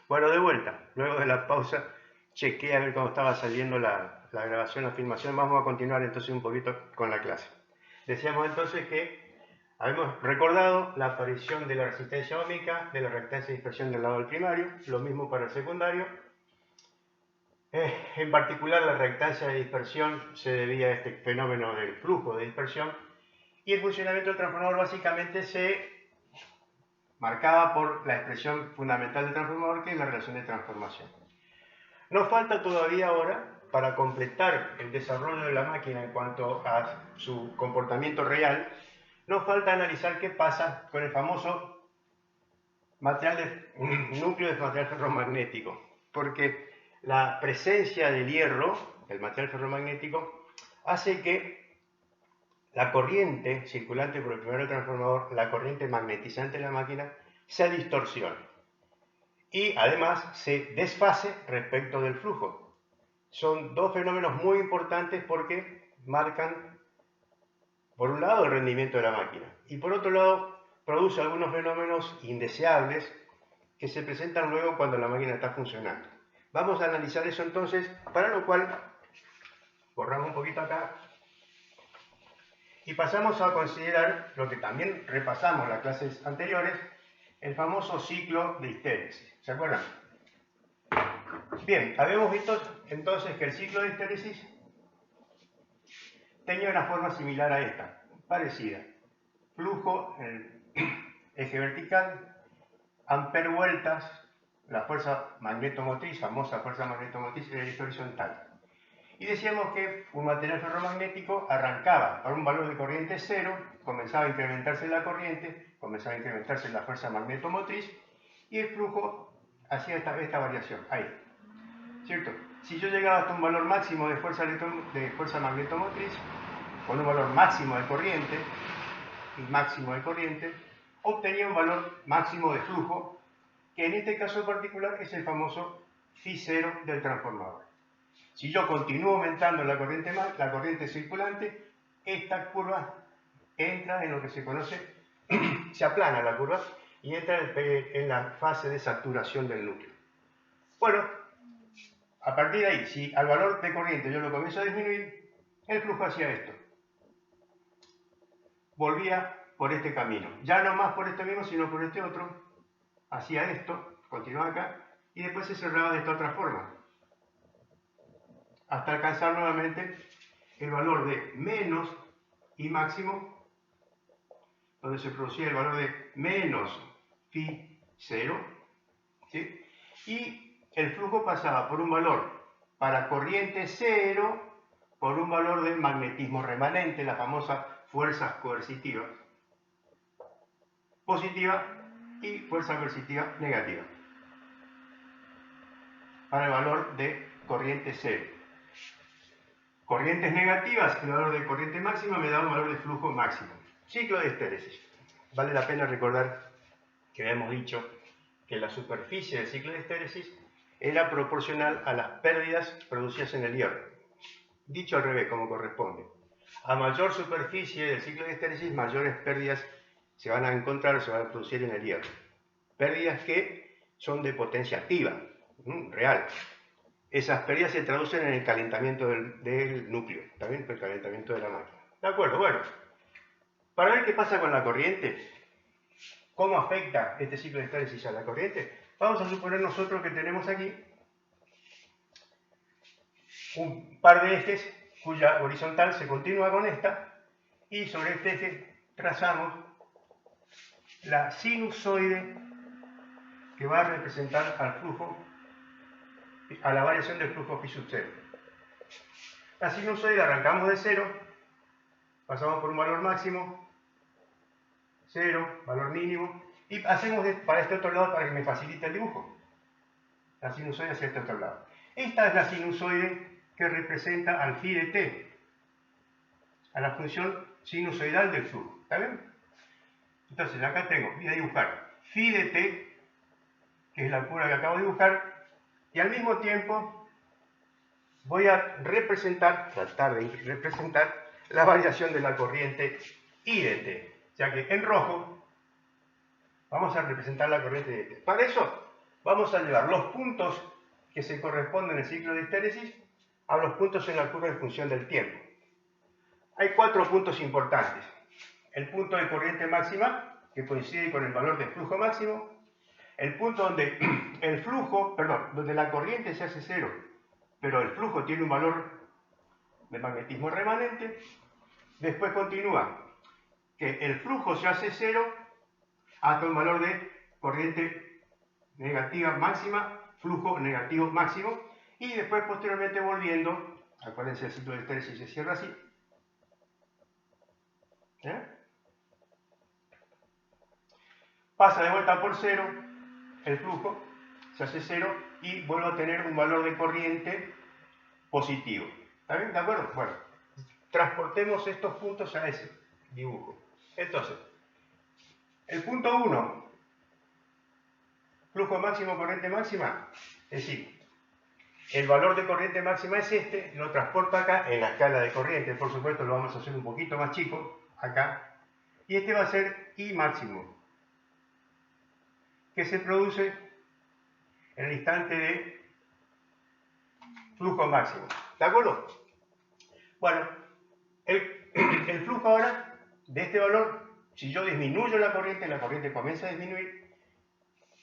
Bueno, de vuelta, luego de la pausa, chequeé a ver cómo estaba saliendo la grabación, la filmación. Vamos a continuar entonces un poquito con la clase. Decíamos entonces que habíamos recordado la aparición de la resistencia óhmica, de la reactancia de dispersión del lado del primario, lo mismo para el secundario. En particular, la reactancia de dispersión se debía a este fenómeno del flujo de dispersión, y el funcionamiento del transformador básicamente se marcada por la expresión fundamental del transformador, que es la relación de transformación. Nos falta todavía ahora, para completar el desarrollo de la máquina en cuanto a su comportamiento real, nos falta analizar qué pasa con el famoso núcleo de material ferromagnético, porque la presencia del hierro, el material ferromagnético, hace que la corriente circulante por el primer transformador, la corriente magnetizante de la máquina, se distorsione y además se desfase respecto del flujo. Son dos fenómenos muy importantes porque marcan, por un lado, el rendimiento de la máquina y por otro lado, produce algunos fenómenos indeseables que se presentan luego cuando la máquina está funcionando. Vamos a analizar eso entonces, para lo cual borramos un poquito acá y pasamos a considerar lo que también repasamos en las clases anteriores, el famoso ciclo de histéresis. ¿Se acuerdan? Bien, habíamos visto entonces que el ciclo de histéresis tenía una forma similar a esta, parecida. Flujo en el eje vertical, amper vueltas, la fuerza magnetomotriz, famosa fuerza magnetomotriz en el eje horizontal. Y decíamos que un material ferromagnético arrancaba para un valor de corriente 0, comenzaba a incrementarse la corriente, comenzaba a incrementarse la fuerza magnetomotriz y el flujo hacía esta variación, ahí. ¿Cierto? Si yo llegaba hasta un valor máximo de fuerza magnetomotriz, con un valor máximo de corriente, obtenía un valor máximo de flujo, que en este caso en particular es el famoso Φ0 del transformador. Si yo continúo aumentando la corriente circulante, esta curva entra en lo que se conoce, se aplana la curva y entra en la fase de saturación del núcleo. Bueno, a partir de ahí, si al valor de corriente yo lo comienzo a disminuir, el flujo hacía esto. Volvía por este camino. Ya no más por este mismo, sino por este otro. Hacía esto, continuaba acá, y después se cerraba de esta otra forma, hasta alcanzar nuevamente el valor de menos y máximo, donde se producía el valor de menos Φ0, ¿sí? Y el flujo pasaba por un valor para corriente 0, por un valor del magnetismo remanente, la famosa fuerza coercitiva positiva y fuerza coercitiva negativa, para el valor de corriente 0. Corrientes negativas, el valor de corriente máxima me da un valor de flujo máximo. Ciclo de histéresis. Vale la pena recordar que habíamos dicho que la superficie del ciclo de histéresis era proporcional a las pérdidas producidas en el hierro. Dicho al revés, como corresponde. A mayor superficie del ciclo de histéresis, mayores pérdidas se van a encontrar, se van a producir en el hierro. Pérdidas que son de potencia activa, real. Esas pérdidas se traducen en el calentamiento del núcleo, también el calentamiento de la máquina. ¿De acuerdo? Bueno, para ver qué pasa con la corriente, cómo afecta este ciclo de histéresis a la corriente, vamos a suponer nosotros que tenemos aquí un par de ejes cuya horizontal se continúa con esta, y sobre este eje trazamos la sinusoide que va a representar al flujo, a la variación del flujo Φ sub 0. La sinusoide arrancamos de 0, pasamos por un valor máximo, 0, valor mínimo, y hacemos para este otro lado para que me facilite el dibujo. La sinusoide hacia este otro lado. Esta es la sinusoide que representa al Φ de t, a la función sinusoidal del flujo. ¿Está bien? Entonces acá tengo, voy a dibujar Φ de t, que es la curva que acabo de dibujar, y al mismo tiempo voy a tratar de representar la variación de la corriente I de t, ya que en rojo vamos a representar la corriente de t. Para eso vamos a llevar los puntos que se corresponden en el ciclo de histéresis a los puntos en la curva de función del tiempo. Hay 4 puntos importantes. El punto de corriente máxima, que coincide con el valor de flujo máximo. El punto donde el flujo, perdón, donde la corriente se hace cero, pero el flujo tiene un valor de magnetismo remanente. Después continúa que el flujo se hace cero hasta un valor de corriente negativa máxima, flujo negativo máximo, y después posteriormente volviendo, acuérdense el ciclo de histéresis se cierra así, pasa de vuelta por cero, el flujo se hace cero y vuelve a tener un valor de corriente positivo. ¿Está bien? ¿De acuerdo? Bueno, transportemos estos puntos a ese dibujo. Entonces, el punto 1, flujo máximo, corriente máxima, es decir, el valor de corriente máxima es este, lo transporto acá en la escala de corriente, por supuesto lo vamos a hacer un poquito más chico, acá, y este va a ser I máximo, que se produce en el instante de flujo máximo. ¿De acuerdo? Bueno, el flujo ahora de este valor, si yo disminuyo la corriente comienza a disminuir,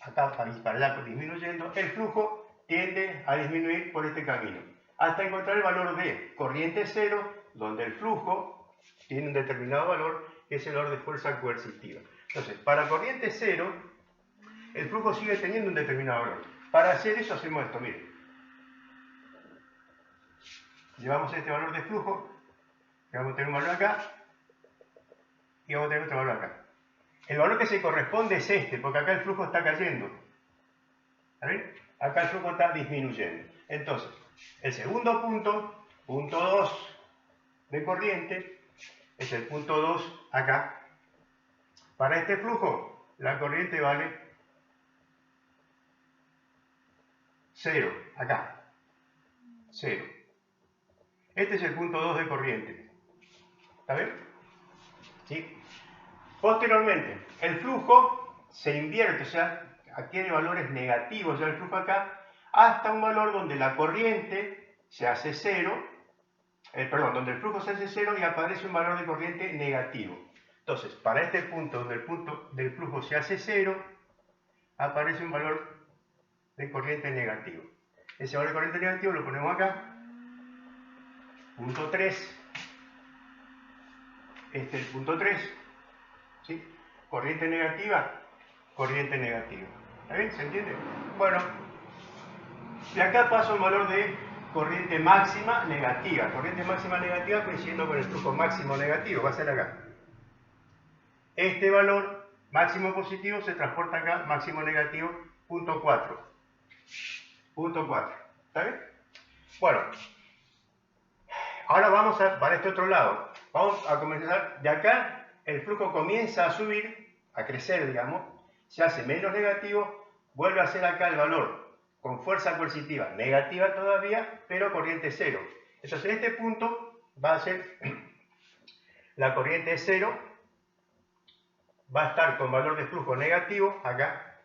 acá para allá disminuyendo, el flujo tiende a disminuir por este camino, hasta encontrar el valor de corriente cero, donde el flujo tiene un determinado valor, que es el valor de fuerza coercitiva. Entonces, para corriente cero, el flujo sigue teniendo un determinado valor. Para hacer eso hacemos esto, miren. Llevamos este valor de flujo, que vamos a tener un valor acá, y vamos a tener otro valor acá. El valor que se corresponde es este, porque acá el flujo está cayendo. ¿Está bien? Acá el flujo está disminuyendo. Entonces, el segundo punto, punto 2 de corriente, es el punto 2 acá. Para este flujo, la corriente vale 0, acá. 0. Este es el punto 2 de corriente. ¿Está bien? ¿Sí? Posteriormente, el flujo se invierte, o sea, adquiere valores negativos ya el flujo acá, hasta un valor donde la corriente se hace cero, donde el flujo se hace cero y aparece un valor de corriente negativo. Entonces, para este punto, donde el punto del flujo se hace cero, aparece un valor de corriente negativo. Ese valor de corriente negativo lo ponemos acá, punto 3, este es el punto 3, ¿sí? Corriente negativa, corriente negativa. ¿Está bien? ¿Se entiende? Bueno, de acá paso un valor de corriente máxima negativa. Corriente máxima negativa coincidiendo con el flujo máximo negativo, va a ser acá. Este valor máximo positivo se transporta acá, máximo negativo, punto 4. Punto 4. ¿Está bien? Bueno, ahora vamos para este otro lado. Vamos a comenzar de acá, el flujo comienza a subir, a crecer, digamos, se hace menos negativo, vuelve a ser acá el valor con fuerza coercitiva negativa todavía, pero corriente cero. Entonces en este punto va a ser la corriente cero, va a estar con valor de flujo negativo acá.